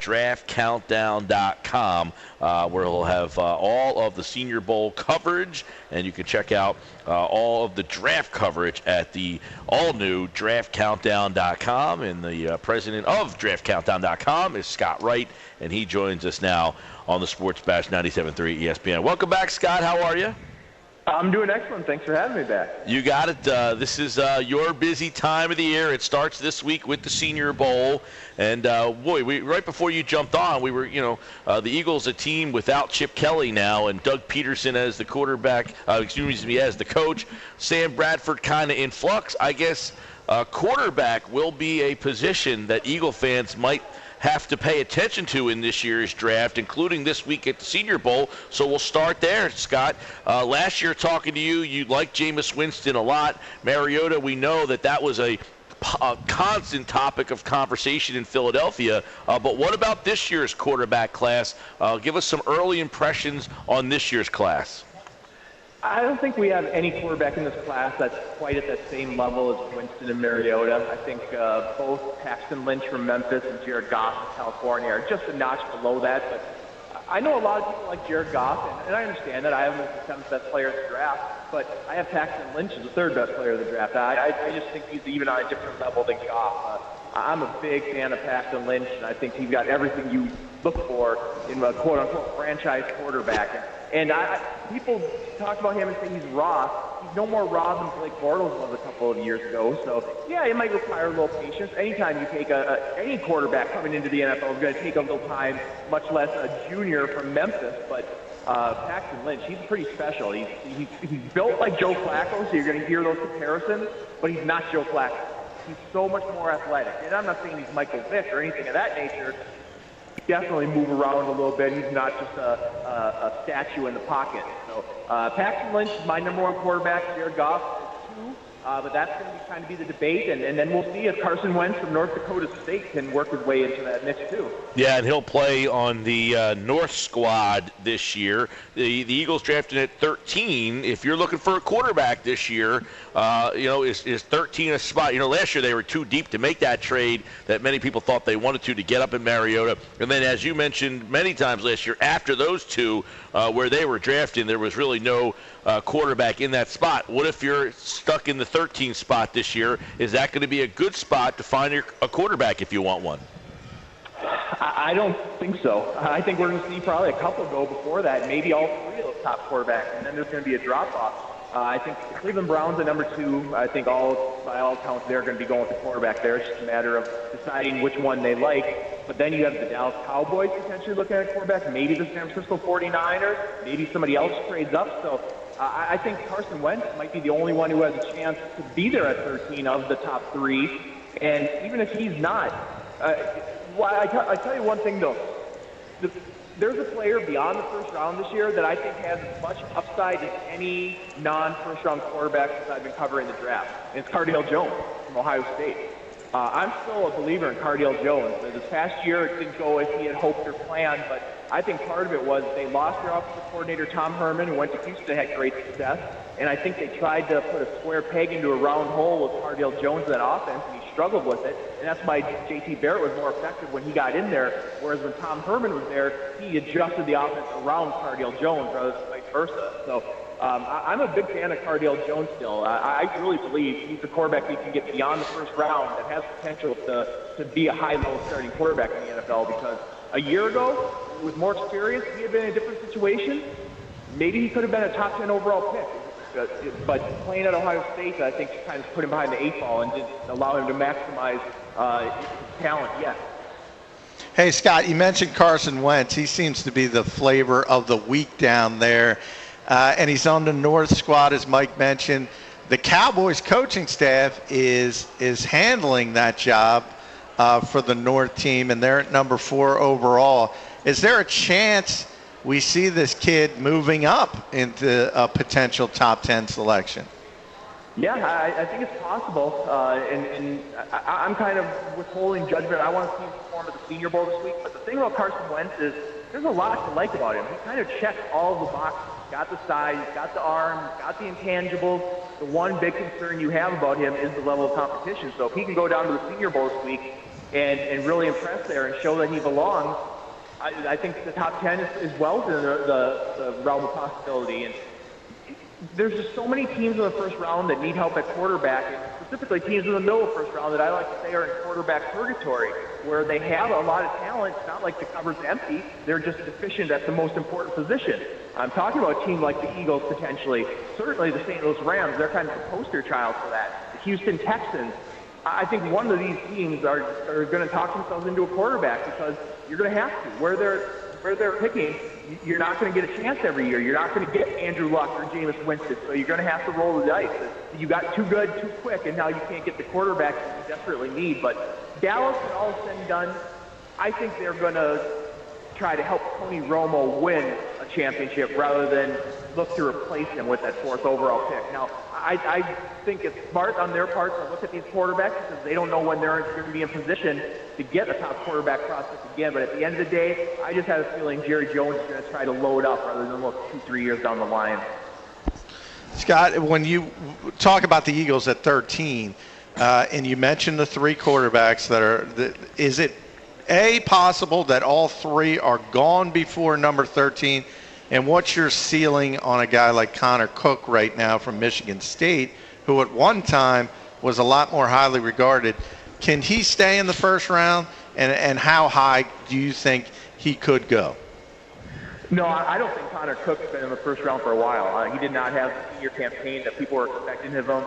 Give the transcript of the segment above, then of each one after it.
draftcountdown.com, where he'll have all of the Senior Bowl coverage, and you can check out all of the draft coverage at the all-new draftcountdown.com. And the president of draftcountdown.com is Scott Wright, and he joins us now on the Sports Bash 97.3 ESPN. Welcome back, Scott. How are you? I'm doing excellent. Thanks for having me back. You got it. This is your busy time of the year. It starts this week with the Senior Bowl. And, right before you jumped on, we were, the Eagles a team without Chip Kelly now and Doug Peterson as the quarterback, as the coach. Sam Bradford kind of in flux. I guess quarterback will be a position that Eagle fans might have to pay attention to in this year's draft, including this week at the Senior Bowl. So we'll start there, Scott. Last year talking to you, you liked Jameis Winston a lot. Mariota, we know that was a constant topic of conversation in Philadelphia. But what about this year's quarterback class? Give us some early impressions on this year's class. I don't think we have any quarterback in this class that's quite at that same level as Winston and Mariota. I think both Paxton, Lynch from Memphis and Jared Goff from California are just a notch below that. But I know a lot of people like Jared Goff, and I understand that. I have him as the seventh best player in the draft, but I have Paxton Lynch as the third best player of the draft. I just think he's even on a different level than Goff. I'm a big fan of Paxton Lynch, and I think he's got everything you look for in a quote-unquote franchise quarterback. And people talk about him and say he's raw. He's no more raw than Blake Bortles was a couple of years ago. So, yeah, it might require a little patience. Anytime you take any quarterback coming into the NFL is going to take a little time, much less a junior from Memphis. But Paxton Lynch, he's pretty special. He's built like Joe Flacco, so you're going to hear those comparisons, but he's not Joe Flacco. He's so much more athletic. And I'm not saying he's Michael Vick or anything of that nature. Definitely move around a little bit. He's not just a statue in the pocket. So Paxton Lynch is my number one quarterback. Jared Goff is two. But that's going to kind of be the debate, and then we'll see if Carson Wentz from North Dakota State can work his way into that mix too. Yeah, and he'll play on the North squad this year. The Eagles drafted at 13. If you're looking for a quarterback this year, is 13 a spot? Last year they were too deep to make that trade that many people thought they wanted to get up in Mariota. And then, as you mentioned many times last year, after those two where they were drafting, there was really no quarterback in that spot. What if you're stuck in the 13th spot this year? Is that going to be a good spot to find a quarterback if you want one? I don't think so. I think we're going to see probably a couple go before that, maybe all three of those top quarterbacks, and then there's going to be a drop-off. I think the Cleveland Browns at number 2. I think by all accounts they're going to be going with the quarterback there. It's just a matter of deciding which one they like. But then you have the Dallas Cowboys potentially looking at a quarterback, maybe the San Francisco 49ers, maybe somebody else trades up. So I think Carson Wentz might be the only one who has a chance to be there at 13 of the top 3. And even if he's not, I tell you one thing, though. There's a player beyond the first round this year that I think has as much upside as any non-first-round quarterback since I've been covering the draft. And it's Cardale Jones from Ohio State. I'm still a believer in Cardale Jones. This past year, it didn't go as he had hoped or planned, but I think part of it was they lost their offensive coordinator, Tom Herman, who went to Houston, had great success. And I think they tried to put a square peg into a round hole with Cardale Jones in that offense, and he struggled with it. And that's why J.T. Barrett was more effective when he got in there, whereas when Tom Herman was there, he adjusted the offense around Cardale Jones rather than vice versa. So I'm a big fan of Cardale Jones still. I really believe he's a quarterback who can get beyond the first round that has potential to be a high-level starting quarterback in the NFL, because a year ago, with more experience, he had been in a different situation. Maybe he could have been a top 10 overall pick. But playing at Ohio State, I think, kind of put him behind the 8 ball and didn't allow him to maximize his talent yet. Hey, Scott, you mentioned Carson Wentz. He seems to be the flavor of the week down there. And he's on the North squad, as Mike mentioned. The Cowboys coaching staff is handling that job for the North team, and they're at number 4 overall. Is there a chance we see this kid moving up into a potential top 10 selection? Yeah, I think it's possible. And I'm kind of withholding judgment. I want to see him perform at the Senior Bowl this week. But the thing about Carson Wentz is there's a lot to like about him. He kind of checks all of the boxes. He's got the size, he's got the arm, he's got the intangibles. The one big concern you have about him is the level of competition. So if he can go down to the Senior Bowl this week, and really impress there and show that he belongs, I think the top 10 is well within the realm of possibility. And there's just so many teams in the first round that need help at quarterback, and specifically teams in the middle of the first round that I like to say are in quarterback purgatory, where they have a lot of talent. It's not like the cupboard's empty. They're just deficient at the most important position. I'm talking about a team like the Eagles potentially. Certainly the St. Louis Rams, they're kind of the poster child for that. The Houston Texans, I think one of these teams are going to talk themselves into a quarterback because you're going to have to. Where they're picking, you're not going to get a chance every year. You're not going to get Andrew Luck or Jameis Winston, so you're going to have to roll the dice. You got too good, too quick, and now you can't get the quarterback that you desperately need. But Dallas, when all is said and done, I think they're going to try to help Tony Romo win a championship rather than look to replace him with that 4th overall pick. Now, I think it's smart on their part to look at these quarterbacks because they don't know when they're going to be in position to get a top quarterback prospect again. But at the end of the day, I just have a feeling Jerry Jones is going to try to load up rather than look 2-3 years down the line. Scott, when you talk about the Eagles at 13, and you mentioned the 3 quarterbacks is it possible that all 3 are gone before number 13? And what's your ceiling on a guy like Connor Cook right now from Michigan State, who at one time was a lot more highly regarded? Can he stay in the first round? And how high do you think he could go? No, I don't think Connor Cook's been in the first round for a while. He did not have the senior campaign that people were expecting of him.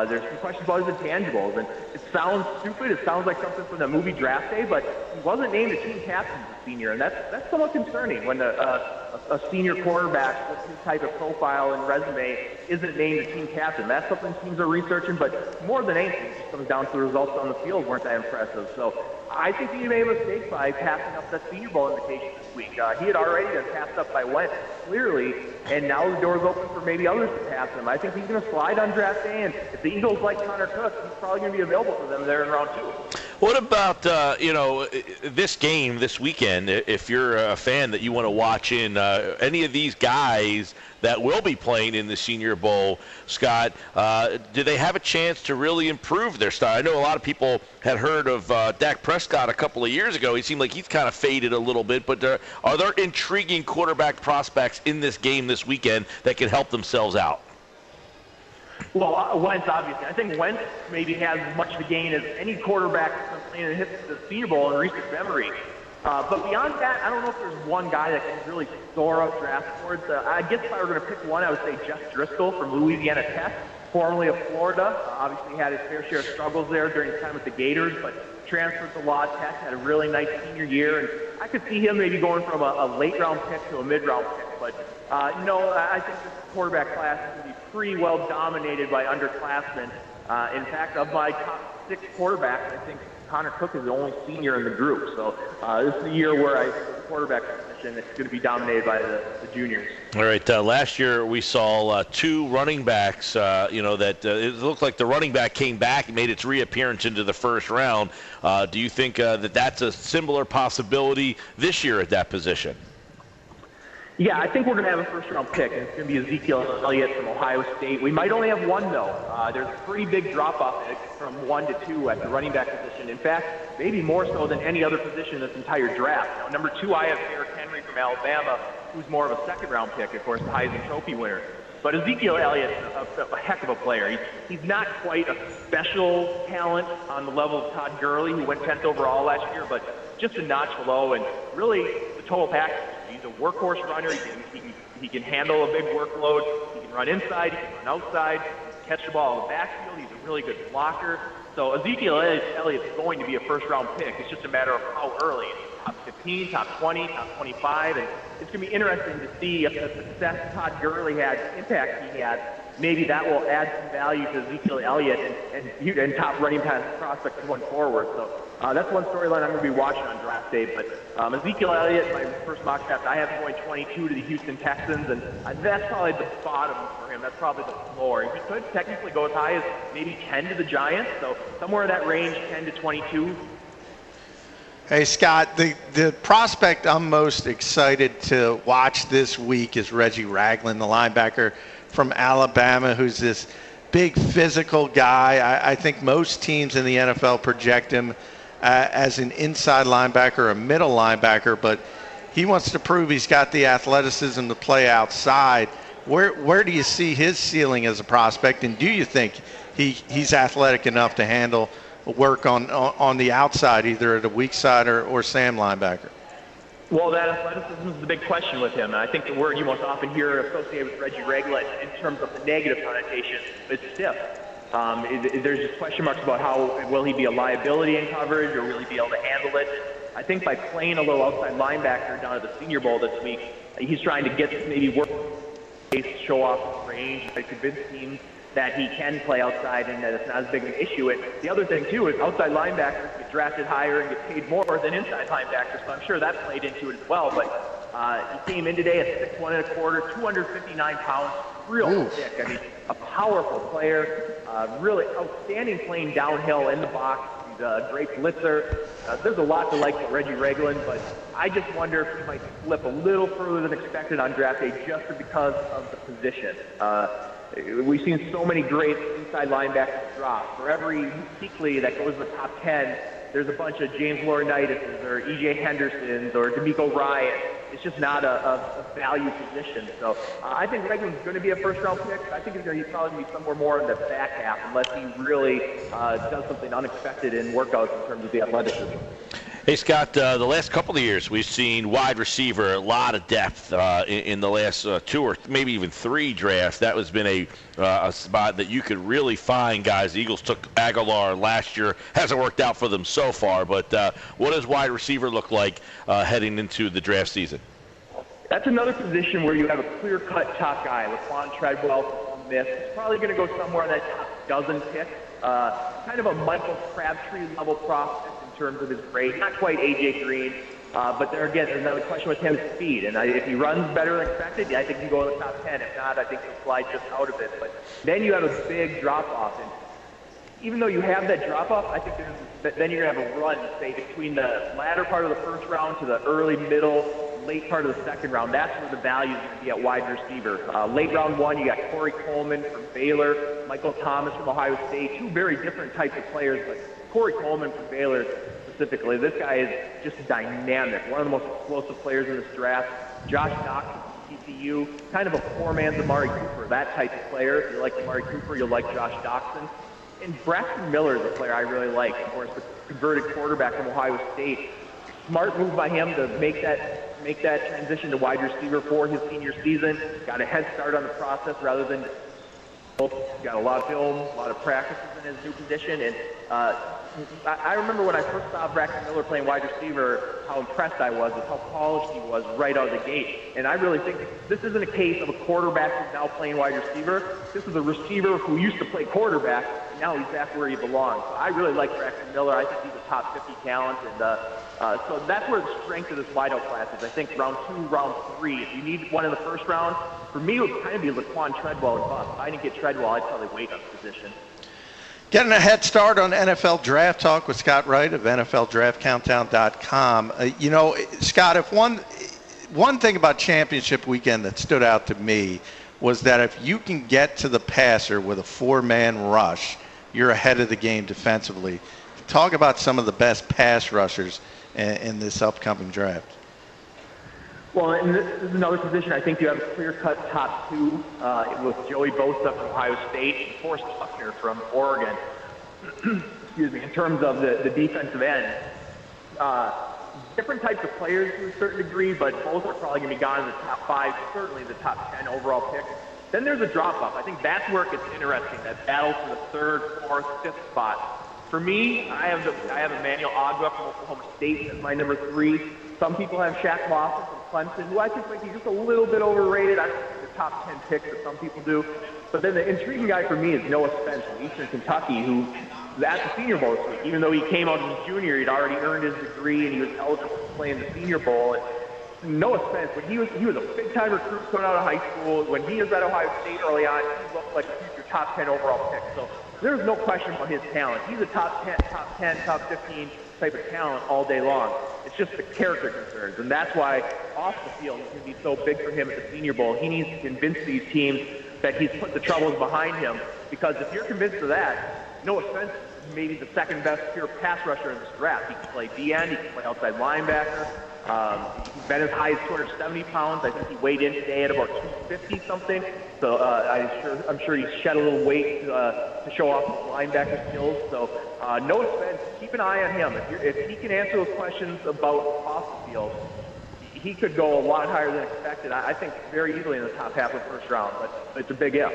There's some questions about his intangibles, and it sounds stupid. It sounds like something from the movie Draft Day, but he wasn't named a team captain as a senior, and that's somewhat concerning when a senior quarterback with his type of profile and resume isn't named a team captain. That's something teams are researching, but more than anything, it just comes down to the results on the field weren't that impressive. So I think he made a mistake by passing up that Senior Bowl invitation this week. He had already been passed up by Wentz, clearly, and now the door's open for maybe others to pass him. I think he's going to slide on draft day, and if the Eagles like Connor Cook, he's probably going to be available for them there in round 2. What about, this game this weekend, if you're a fan that you want to watch in any of these guys that will be playing in the Senior Bowl, Scott, do they have a chance to really improve their style? I know a lot of people had heard of Dak Prescott a couple of years ago. He seemed like he's kind of faded a little bit, but are there intriguing quarterback prospects in this game this weekend that can help themselves out? Well, Wentz, obviously. I think Wentz maybe has as much to gain as any quarterback that's playing in the Senior Bowl in recent memory. But beyond that, I don't know if there's one guy that can really soar up draft boards. I guess if I were going to pick one, I would say Jeff Driscoll from Louisiana Tech, formerly of Florida. Obviously had his fair share of struggles there during his time with the Gators, but transferred to La Tech, had a really nice senior year. And I could see him maybe going from a late-round pick to a mid-round pick. But, I think this quarterback class is going to be pretty well dominated by underclassmen. In fact, of my top 6 quarterbacks, I think Connor Cook is the only senior in the group. So this is the year where the quarterback position is going to be dominated by the juniors. All right. Last year we saw 2 running backs, that it looked like the running back came back and made its reappearance into the first round. Do you think that that's a similar possibility this year at that position? Yeah, I think we're going to have a first-round pick, and it's going to be Ezekiel Elliott from Ohio State. We might only have one, though. There's a pretty big drop-off from 1 to 2 at the running back position. In fact, maybe more so than any other position in this entire draft. Now, number 2, I have Derrick Henry from Alabama, who's more of a second-round pick, of course, the Heisman Trophy winner. But Ezekiel Elliott's a heck of a player. He's not quite a special talent on the level of Todd Gurley, who went 10th overall last year, but just a notch below, and really the total package. He's a workhorse runner. He can handle a big workload. He can run inside. He can run outside. He can catch the ball in the backfield. He's a really good blocker. So Ezekiel Elliott's going to be a first-round pick. It's just a matter of how early. Top 15, top 20, top 25. And it's going to be interesting to see if the success Todd Gurley had, the impact he had, maybe that will add some value to Ezekiel Elliott and top running back prospects going forward. So that's one storyline I'm going to be watching on draft day. But Ezekiel Elliott, my first mock draft, I have him going 22 to the Houston Texans, and that's probably the bottom for him. That's probably the floor. He could technically go as high as maybe 10 to the Giants, so somewhere in that range, 10 to 22. Hey, Scott, the prospect I'm most excited to watch this week is Reggie Ragland, the linebacker from Alabama, who's this big physical guy. I think most teams in the NFL project him as an inside linebacker, a middle linebacker, but he wants to prove he's got the athleticism to play outside. Where do you see his ceiling as a prospect, and do you think he's athletic enough to handle work on the outside, either at a weak side or Sam linebacker? Well, that athleticism is the big question with him. And I think the word you most often hear associated with Reggie Ragland in terms of the negative connotation is stiff. There's just question marks about how will he be a liability in coverage or will he be able to handle it. I think by playing a little outside linebacker down at the Senior Bowl this week, he's trying to get maybe work, show off his range, to convince teams that he can play outside and that it's not as big an issue. And the other thing, too, is outside linebackers get drafted higher and get paid more than inside linebackers, so I'm sure that played into it as well. But he came in today at 6'1 1/4", 259 pounds, real thick. I mean, a powerful player, really outstanding playing downhill in the box. He's a great blitzer. There's a lot to like about Reggie Ragland, but I just wonder if he might slip a little further than expected on draft day just because of the position. We've seen so many great inside linebackers drop. For every Kuechly that goes to the top 10, there's a bunch of James Laurinaitis or E.J. Hendersons or D'Amico Ryan. It's just not a value position. So I think Ragland's going to be a first-round pick. I think he's going to probably be somewhere more in the back half unless he really does something unexpected in workouts in terms of the athleticism. Hey, Scott, the last couple of years we've seen wide receiver, a lot of depth in the last 2 or maybe even 3 drafts. That has been a spot that you could really find guys. The Eagles took Aguilar last year. Hasn't worked out for them so far, but what does wide receiver look like heading into the draft season? That's another position where you have a clear-cut top guy. Laquan Treadwell from Smith. He's probably going to go somewhere in that top dozen pick. Kind of a Michael Crabtree level prospect in terms of his grade. Not quite A.J. Green, but there again, there's another question with him, speed. And if he runs better than expected, I think he can go in the top 10. If not, I think he'll slide just out of it. But then you have a big drop-off. And even though you have that drop-off, I think then you're going to have a run, say, between the latter part of the first round to the early, middle, late part of the second round. That's where the value is going to be at wide receiver. Late round 1, you got Corey Coleman from Baylor, Michael Thomas from Ohio State, 2 very different types of players, but Corey Coleman from Baylor specifically, this guy is just dynamic, one of the most explosive players in this draft. Josh Doxson from TCU, kind of a poor man's Amari Cooper, that type of player. If you like Amari Cooper, you'll like Josh Doxson. And Braxton Miller is a player I really like. Of course, the converted quarterback from Ohio State. Smart move by him to make that transition to wide receiver for his senior season. Got a head start on the process rather than got a lot of film, a lot of practices in his new position. And I remember when I first saw Braxton Miller playing wide receiver, how impressed I was with how polished he was right out of the gate. And I really think this isn't a case of a quarterback who's now playing wide receiver. This is a receiver who used to play quarterback, and now he's back where he belongs. So I really like Braxton Miller. I think he's a top 50 talent. And so that's where the strength of this wideout class is. I think round 2, round 3. If you need one in the first round, for me it would kind of be Laquan Treadwell and bust. If I didn't get Treadwell, I'd probably wait on the position. Getting a head start on NFL Draft Talk with Scott Wright of NFLDraftCountdown.com. Scott, if one thing about championship weekend that stood out to me was that if you can get to the passer with a 4-man rush, you're ahead of the game defensively. Talk about some of the best pass rushers in this upcoming draft. Well, and this is another position I think you have a clear-cut top 2 with Joey Bosa from Ohio State and Forrest Buckner from Oregon. Excuse me. In terms of the defensive end, different types of players to a certain degree, but both are probably going to be gone in the top 5, certainly the top 10 overall pick. Then there's a drop-off. I think that's where it gets interesting, that battle for the 3rd, 4th, 5th spot. For me, I have Emmanuel Ogbah from Oklahoma State as my number 3. Some people have Shaq Lawson from Clemson, who I think might be just a little bit overrated. I think he's the top 10 pick that some people do. But then the intriguing guy for me is Noah Spence from Eastern Kentucky, who was at the Senior Bowl this week. Even though he came out as a junior, he'd already earned his degree and he was eligible to play in the Senior Bowl. And Noah Spence, when he was a big-time recruit coming out of high school. When he was at Ohio State early on, he looked like a future top 10 overall pick. So there's no question about his talent. He's a top 10, top 15 type of talent all day long. It's just the character concerns, and that's why off the field it's going to be so big for him at the Senior Bowl. He needs to convince these teams that he's put the troubles behind him, because if you're convinced of that, Noah Spence maybe the second best pure pass rusher in this draft. He can play DN, he can play outside linebacker. He's been as high as 270 pounds. I think he weighed in today at about 250 something. So I'm sure he's shed a little weight to show off his linebacker skills. So no offense, keep an eye on him. If he can answer those questions about off the field, he could go a lot higher than expected. I think very easily in the top half of the first round, but it's a big if.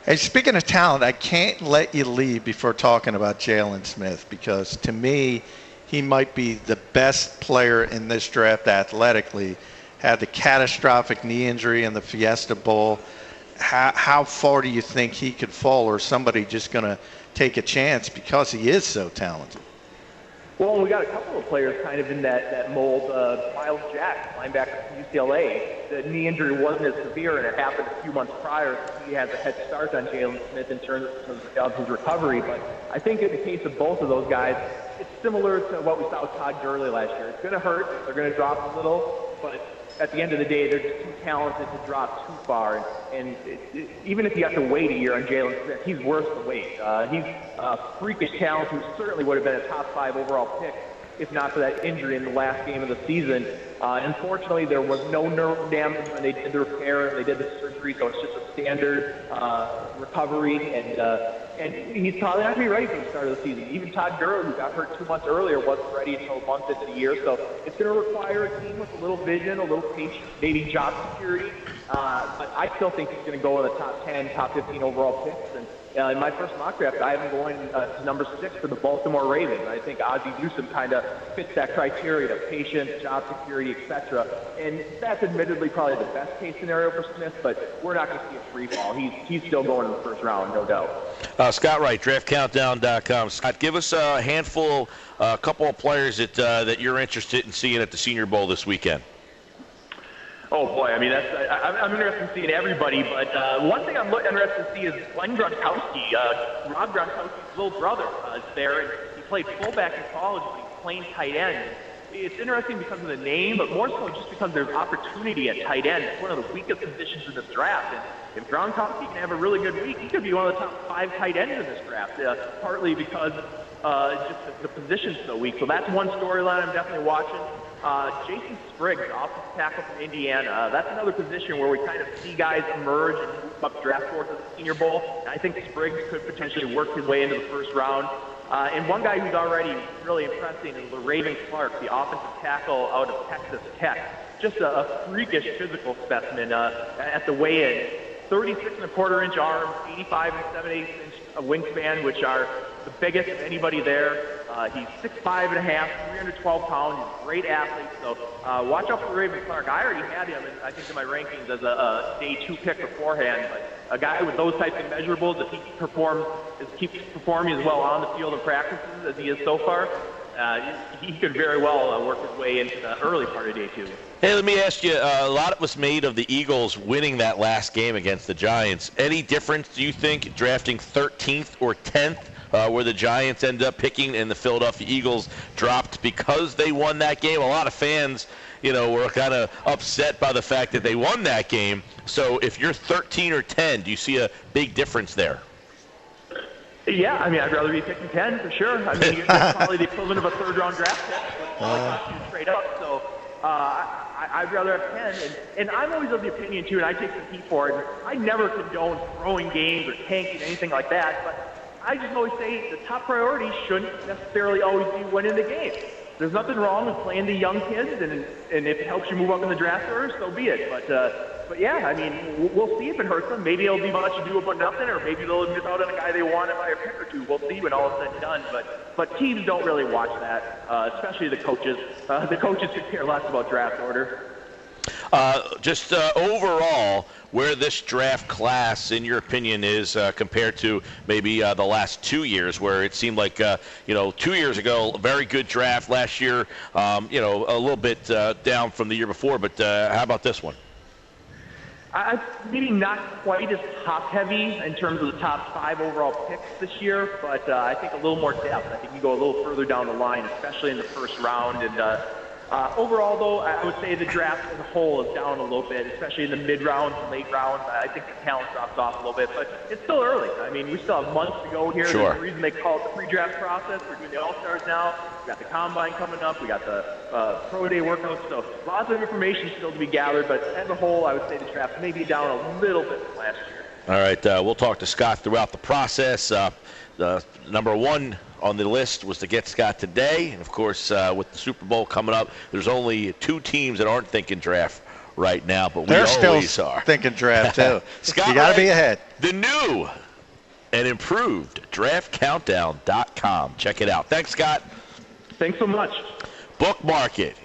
Hey, speaking of talent, I can't let you leave before talking about Jaylon Smith, because to me, he might be the best player in this draft athletically. Had the catastrophic knee injury in the Fiesta Bowl. How far do you think he could fall, or somebody just going to take a chance because he is so talented? Well, we got a couple of players kind of in that mold. Miles Jack, linebacker from UCLA, the knee injury wasn't as severe, and it happened a few months prior. He has a head start on Jaylon Smith in terms of his recovery. But I think in the case of both of those guys, it's similar to what we saw with Todd Gurley last year. It's going to hurt. They're going to drop a little, but at the end of the day, they're just too talented to drop too far. And even if you have to wait a year on Jaylon Smith, he's worth the wait. He's a freakish talent who certainly would have been a top 5 overall pick if not for that injury in the last game of the season. Unfortunately, there was no nerve damage when they did the repair and they did the surgery, so it's just a standard recovery. And he's probably not going to be ready for the start of the season. Even Todd Gurley, who got hurt 2 months earlier, wasn't ready until a month into the year. So it's going to require a team with a little vision, a little patience, maybe job security. But I still think he's going to go in the top 10, top 15 overall picks. And in my first mock draft, I have him going to number 6 for the Baltimore Ravens. I think Ozzie Newsome kind of fits that criteria of patience, job security, etc. And that's admittedly probably the best case scenario for Smith, but we're not going to see a free fall. He's still going in the first round, no doubt. Scott Wright, DraftCountdown.com. Scott, give us a handful, a couple of players that you're interested in seeing at the Senior Bowl this weekend. Oh, boy. I mean, I'm interested in seeing everybody, but one thing I'm interested to see is Glenn Gronkowski. Rob Gronkowski's little brother is there, and he played fullback in college, but he's playing tight end. It's interesting because of the name, but more so just because there's opportunity at tight end. It's one of the weakest positions in this draft. And if Gronkowski can have a really good week, he could be one of the top 5 tight ends in this draft, partly because just the position's so weak. So that's one storyline I'm definitely watching. Jason Spriggs, offensive tackle from Indiana. That's another position where we kind of see guys emerge and move up draft boards at the Senior Bowl. And I think Spriggs could potentially work his way into the first round. And one guy who's already really impressing is Raven Clark, the offensive tackle out of Texas Tech. Just a freakish physical specimen at the weigh-in. 36.25-inch arms, 85 7/8 inch wingspan, which are the biggest of anybody there. He's 6'5 and a half, 312 pounds. He's a great athlete. So watch out for Raven Clark. I already had him, in my rankings as a day 2 pick beforehand. But a guy with those types of measurables, if he keeps performing as well on the field in practices as he is so far, he could very well work his way into the early part of day 2. Hey, let me ask you, a lot was made of the Eagles winning that last game against the Giants. Any difference, do you think, drafting 13th or 10th, where the Giants end up picking and the Philadelphia Eagles dropped because they won that game? A lot of fans, were kind of upset by the fact that they won that game. So if you're 13 or 10, do you see a big difference there? Yeah, I mean, I'd rather be picking 10 for sure. I mean, that's probably the equivalent of a third-round draft pick, but straight up. So I'd rather have 10. And I'm always of the opinion, too, and I take some heat for it. I never condone throwing games or tanking, anything like that, but I just always say the top priority shouldn't necessarily always be winning the game. There's nothing wrong with playing the young kids, and if it helps you move up in the draft order, so be it. But yeah, I mean, we'll see if it hurts them. Maybe it'll be much ado about nothing, or maybe they'll miss out on a guy they wanted by a pick or two. We'll see when all is said and done. But teams don't really watch that, especially the coaches. The coaches could care less about draft order. Just overall, where this draft class, in your opinion, is compared to maybe the last 2 years, where it seemed like 2 years ago, a very good draft. Last year, a little bit down from the year before. But how about this one? Maybe not quite as top-heavy in terms of the top 5 overall picks this year, but I think a little more depth. I think you go a little further down the line, especially in the first round. And Overall, though, I would say the draft as a whole is down a little bit, especially in the mid-rounds and late rounds. I think the talent drops off a little bit, but it's still early. I mean, we still have months to go here. Sure. There's a reason they call it the pre-draft process. We're doing the All-Stars now. We got the Combine coming up. We got the Pro Day workouts. So lots of information still to be gathered, but as a whole, I would say the draft may be down a little bit from last year. All right, we'll talk to Scott throughout the process. The number one on the list was to get Scott today. And, of course, with the Super Bowl coming up, there's only 2 teams that aren't thinking draft right now, but we always still are. Thinking draft, too. Scott, you got to be ahead. The new and improved draftcountdown.com. Check it out. Thanks, Scott. Thanks so much. Bookmark it.